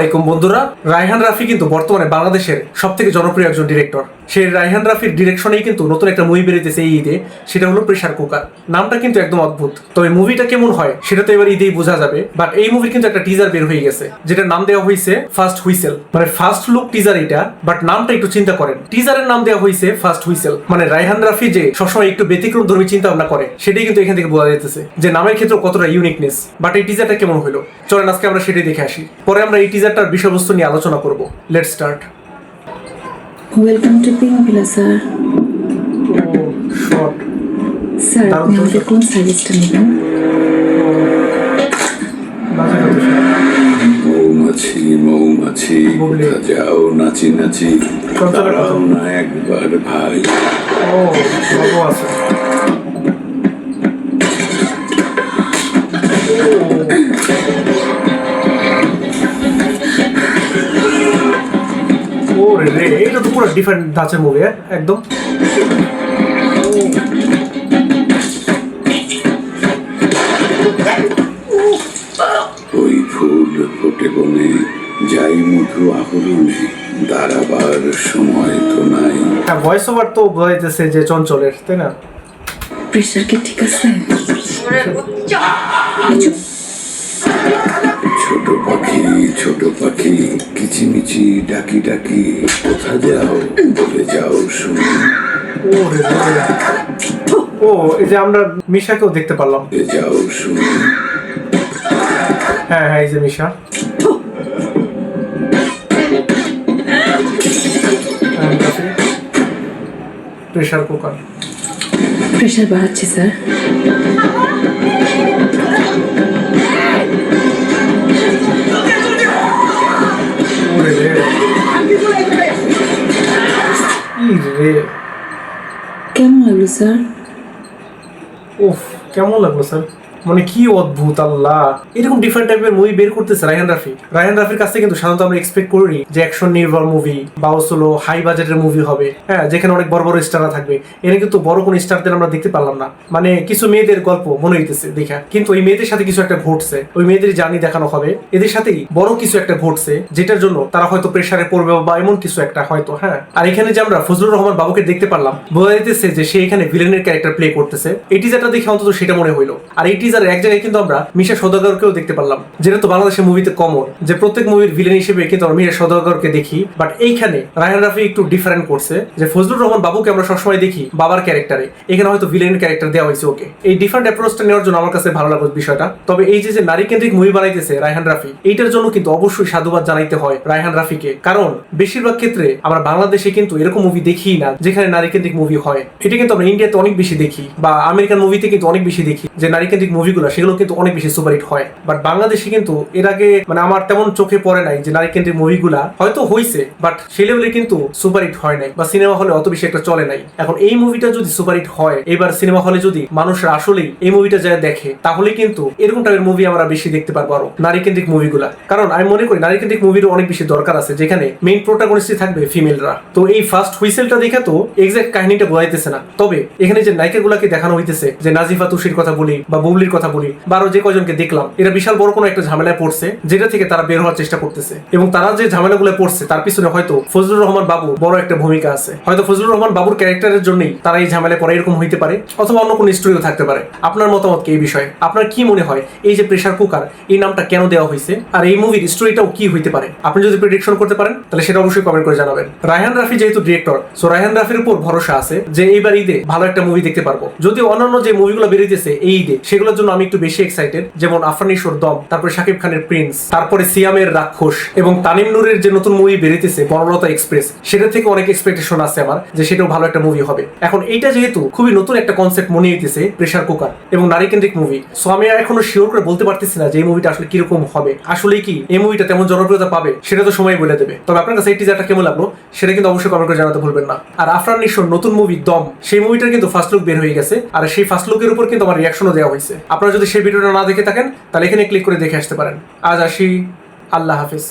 আলাইকুম বন্ধুরা। রায়হান রাফি কিন্তু বর্তমানে বাংলাদেশের সবথেকে জনপ্রিয় একজন ডিরেক্টর। সেই রায়হান রাফির ডিরেকশনেই কিন্তু নতুন একটা মুভি বেরিয়েছে এই ঈদে, সেটা হলো প্রেসার কুকার। নামটা কিন্তু একদম অদ্ভুত, তবে মুভিটা কেমন হয় সেটা তো এবার ঈদেই বোঝা যাবে। বাট এই মুভির কিন্তু একটা টিজার বের হয়ে গেছে, যেটার নাম দেওয়া হয়েছে ফার্স্ট হুইসেল, মানে ফার্স্ট লুক টিজার এটা। বাট নামটা একটু চিন্তা করেন, টিজারের নাম দেওয়া হয়েছে ফার্স্ট হুইসেল, মানে রায়হান রাফি যে সবসময় একটু ব্যতিক্রম ধর্মী চিন্তা ভাবনা করে, সেটাই কিন্তু এখান থেকে বোঝা যাইতেছে যে নামের ক্ষেত্রে কতটা ইউনিকনেস। বাট এই টিজারটা কেমন হলো, চলেন আজকে আমরা সেটাই দেখে আসি, পরে আমরা এই টিজারটার বিষয়বস্তু নিয়ে আলোচনা করব। Let's start. Welcome to pink villa sir. Short sir আপনি আমাদের কোন সার্ভিসটা নেবেন? মৌমাছি মৌমাছি কোথা যাও নাচি নাচি, দাঁড়াও না একবার ভাই। ও বাবু আছে। ও রে, এটা তো পুরো ডিফারেন্ট ধাঁচের মুভি একদম। ওই ফুল ফোটে বনে যাই মধু আহরণে, দাঁড়াবার সময় তো নাই। হ্যাঁ, ভয়েস ওভার তো বোঝাইতেছে যে চঞ্চলের, তাই না? প্রেশার কি ঠিক আছে? ছোট পাখি কিচিমিচি ডাকি ডাকি, কোথা যাও বলে যাও শুনি। ও রে রে। ও এই যে আমরা মিশাকেও দেখতে পারলাম। বলে যাও শুনি। হ্যাঁ হ্যাঁ, এই যে মিশা। Pressure cooker. প্রেশার বাড়াচ্ছি স্যার। ওরে রে। ই রে। কেমন লাগলো স্যার? উফ, কেমন লাগলো স্যার? মানে কি অদ্ভুত, আল্লাহ! এরকম ডিফারেন্ট টাইপের মুভি বের করতেছে রায়হান রাফি। রায়হান রাফির কাছ থেকে কিন্তু সাধারণত আমরা এক্সপেক্ট করি যে অ্যাকশন নির্ভর মুভি বা হলো হাই বাজেটের মুভি হবে, হ্যাঁ, যেখানে অনেক বড় বড় স্টাররা থাকবে। এনে কিন্তু বড় কোনো স্টারদের আমরা দেখতে পারলাম না। মানে কিছু মেয়েদের গল্প মনে হইতেছে দেখা, কিন্তু ওই মেয়েদের সাথে কিছু একটা ঘটছে, ওই মেয়েদের জার্নি দেখানো হবে, এদের সাথেই বড় কিছু একটা ঘটছে, যেটার জন্য তারা হয়তো প্রেসারে পড়বে বা এমন কিছু একটা হয়তো। হ্যাঁ, আর এখানে যে আমরা ফজলুর রহমান বাবুকে দেখতে পারলাম, বোঝা যাইতেছে যে সে এখানে ভিলেনের ক্যারেক্টার প্লে করতেছে। এই টিজারটা দেখে অন্তত সেটা মনে হইলো। আর এই টিজারের এক জায়গায় কিন্তু আমরা মিশা সওদাগরকেও দেখতে পারলাম, যেটা তো বাংলাদেশের মুভিতে কমন, যে প্রত্যেক মুভির ভিলেন হিসেবে কিন্তু আমরা মিশা সওদাগরকে দেখি। বাট এইখানে রায়হান রাফি একটু ডিফারেন্ট করছে, যে ফজলুর রহমান বাবুকে আমরা সবসময় দেখি বাবার ক্যারেক্টারে, এখানে হয়তো ভিলেনের ক্যারেক্টার দেওয়া হয়েছে ওকে। এই ডিফারেন্ট অ্যাপ্রোচটা নেওয়ার জন্য আমার কাছে ভালো লাগলো বিষয়টা। তবে এই যে নারী কেন্দ্রিক মুভি বানাইতেছে রায়হান রাফি, এইটার জন্য কিন্তু অবশ্যই সাধুবাদ জানাইতে হয় রায়হান রাফিকে, কারণ বেশিরভাগ ক্ষেত্রে আমরা বাংলাদেশে কিন্তু এরকম মুভি দেখি না যেখানে নারী কেন্দ্রিক মুভি হয়। এটা কিন্তু আমরা ইন্ডিয়াতে অনেক বেশি দেখি, বা আমেরিকান মুভিতে কিন্তু অনেক বেশি দেখি, যে নারী কেন্দ্রিক মুভিগুলো সেগুলো কিন্তু অনেক বেশি সুপারহিট হয়। বাট বাংলাদেশে কিন্তু এর আগে মানে আমার তেমন চোখে পড়ে নাই যে নারী কেন্দ্রিক মুভিগুলা হয়তো হইছে, বাট সেই লেভেলে কিন্তু সুপারহিট হয় নাই, বা সিনেমা হলে অত বেশি একটা চলে নাই। এখন এই মুভিটা যদি সুপারহিট হয়, এবার সিনেমা হলে যদি মানুষরা আসলেই এই মুভিটা যায় দেখে, তাহলে কিন্তু এরকম টাইপের মুভি আমরা বেশি দেখতে পারবো আরো নারী কেন্দ্রিক মুভিগুলা। কারণ আমি মনে করি নারী কেন্দ্রিক মুভিরও অনেক বেশি দরকার আছে, যেখানে মেইন প্রোটাগনিস্টই থাকবে ফিমেলরা। তো এই ফার্স্ট হুইসেলটা দেখে তো এক্সাক্ট কাহিনীটা বোঝাইতেছে না, তবে এখানে যে নায়িকাগুলাকে দেখানো হইতেছে, যে নাজিফা তুষির কথা বলি বা বুবলির কথা বলি, বা আরো যে কয়জনকে দেখলাম, এরা বিশাল বড় কোনো একটা ঝামেলায় পড়ছে, যেটা থেকে তারা বের হওয়ার চেষ্টা করতেছে। এবং তারা যে ঝামেলাগুলো পড়ছে তার পিছনে হয়তো ফজলুর রহমান বাবু বড় একটা ভূমিকা আছে। হয়তো ফজলুর রহমান বাবুর ক্যারেক্টারের জন্যই তারা এই ঝামেলায় পড়ে, এরকম হইতে পারে, অথবা অন্য কোনো স্টোরিও থাকতে পারে। আপনার মতামত কি এই বিষয়ে? আপনার কি মনে হয় এই যে প্রেসার কুকার এই নামটা কেন দেওয়া হয়েছে, আর এই মুভির স্টোরিটাও কি হইতে পারে? আপনি যদি প্রেডিকশন করতে পারেন তাহলে সেটা অবশ্যই কমেন্ট করে জানাবেন। রায়হান রাফি যেহেতু ডিরেক্টর, সো রায়হান রাফির উপর ভরসা আছে যে এইবার ঈদে ভালো একটা মুভি দেখতে পারবো। যদিও অন্যান্য যে মুভিগুলো বেরিয়েছে এই ঈদে, সেগুলোর জন্য আমি একটু বেশি এক্সাইটেড, যেমন আফরানিশোর দম, তারপরে শাকিব খানের প্রিন্স, তারপরে সিয়ামের রাক্ষস, এবং তানিম নূরের যে নতুন মুভি বেরিয়েছে বনলতা এক্সপ্রেস, সেটা থেকে অনেক এক্সপেকটেশন আছে আমার যে সেটাও ভালো একটা মুভি হবে। এখন এইটা যেহেতু খুবই নতুন একটা কনসেপ্ট মনে হইতেছে, প্রেসার কুকার এবং নারী কেন্দ্রিক মুভি, সো আমি এখনো শিওর করে বলতে পারতেছি না যে এই মুভিটা আসলে কিরকম হবে। আসলে কি এই মুভিটা তেমন জনপ্রিয়তা পাবে সেটা তো সময় বলে দেবে। তবে আপনার কাছে এই টিজারটা কেমন লাগলো সেটা কিন্তু অবশ্যই কমেন্ট করে জানাতে ভুলবেন না। আর আফরানিশোর নতুন মুভি দম, সেই মুভিটার কিন্তু ফার্স্ট লুক বের হয়ে গেছে, আর সেই ফার্স্ট লুকের উপর কিন্তু আমার রিয়াকশনও দেওয়া হয়েছে। আপনারা যদি সেই ভিডিওটা না দেখে থাকেন তাহলে এখানে ক্লিক করে দেখে আসতে পারেন। আজ আসি, আল্লাহ হাফিজ।